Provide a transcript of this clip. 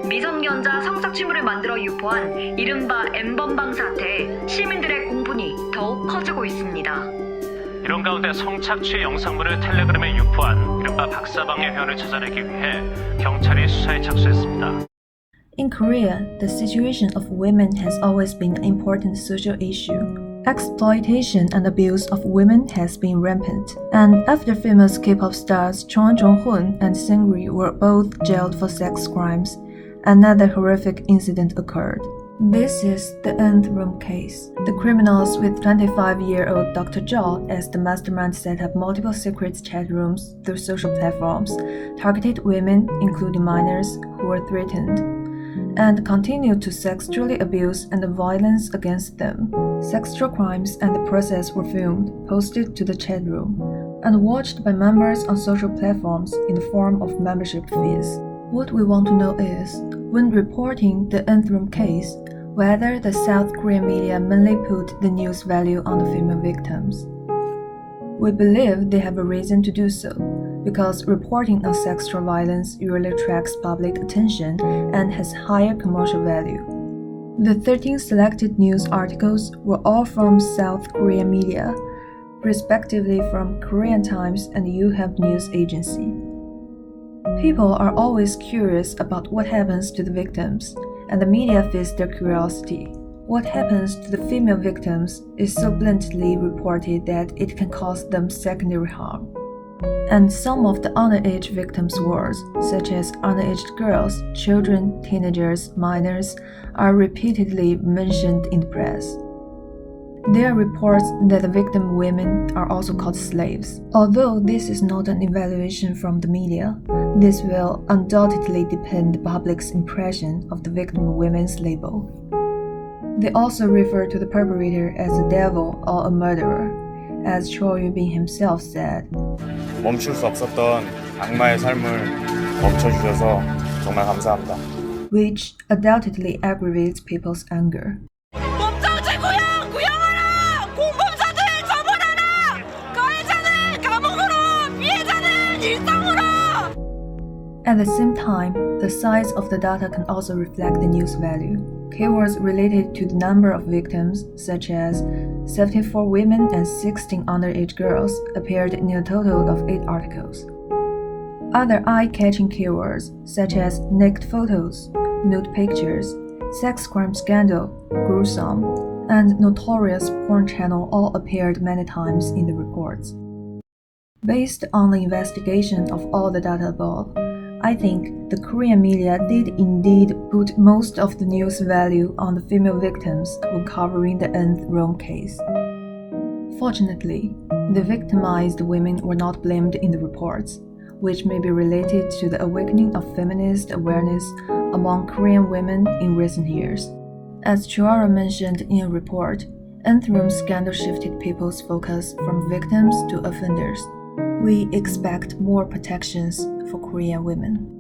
미성년자 성착취물을 만들어 유포한 이른바 N번방 사태에 시민들의 공분이 더욱 커지고 있습니다. 이런 가운데 성착취 영상물을 텔레그램에 유포한 이른바 박사방의 회원을 찾아내기 위해 경찰이 수사에 착수했습니다. In Korea, the situation of women has always been an important social issue. Exploitation and abuse of women has been rampant, and after famous K-pop stars Chon Jong-hoon and Seungri were both jailed for sex crimes, another horrific incident occurred. This is the Nth Room Case. The criminals with 25-year-old Dr. Zhao as the mastermind set up multiple secret chat rooms through social platforms, targeted women, including minors, who were threatened, and continued to sexually abuse and violence against them. Sexual crimes and the process were filmed, posted to the chat room, and watched by members on social platforms in the form of membership fees. What we want to know is, when reporting the Nth Room case, whether the South Korean media mainly put the news value on the female victims. We believe they have a reason to do so, because reporting on sexual violence usually attracts public attention and has higher commercial value. The 13 selected news articles were all from South Korean media, respectively from Korean Times and Yonhap News Agency. People are always curious about what happens to the victims, and the media feeds their curiosity. What happens to the female victims is so bluntly reported that it can cause them secondary harm. And some of the underage victims' words, such as underage girls, children, teenagers, minors, are repeatedly mentioned in the press. There are reports that the victim women are also called slaves. Although this is not an evaluation from the media, this will undoubtedly depend the public's impression of the victim women's label. They also refer to the perpetrator as a devil or a murderer, as Cho Yun-bin himself said. 멈출 수 없었던 악마의 삶을 멈춰주셔서 정말 감사합니다. Which undoubtedly aggravates people's anger. 멈춰지 구형하라! 공범사들 처벌하라! 가해자들 감옥으로! 피해자들 일상으로! At the same time, the size of the data can also reflect the news value. Keywords related to the number of victims, such as 74 women and 16 underage girls, appeared in a total of 8 articles. Other eye-catching keywords, such as naked photos, nude pictures, sex crime scandal, gruesome, and notorious porn channel all appeared many times in the reports. Based on the investigation of all the data above, I think the Korean media did indeed put most of the news value on the female victims when covering the Nth Room case. Fortunately, the victimized women were not blamed in the reports, which may be related to the awakening of feminist awareness among Korean women in recent years. As Chuara mentioned in a report, Nth Room scandal shifted people's focus from victims to offenders. We expect more protections for Korean women.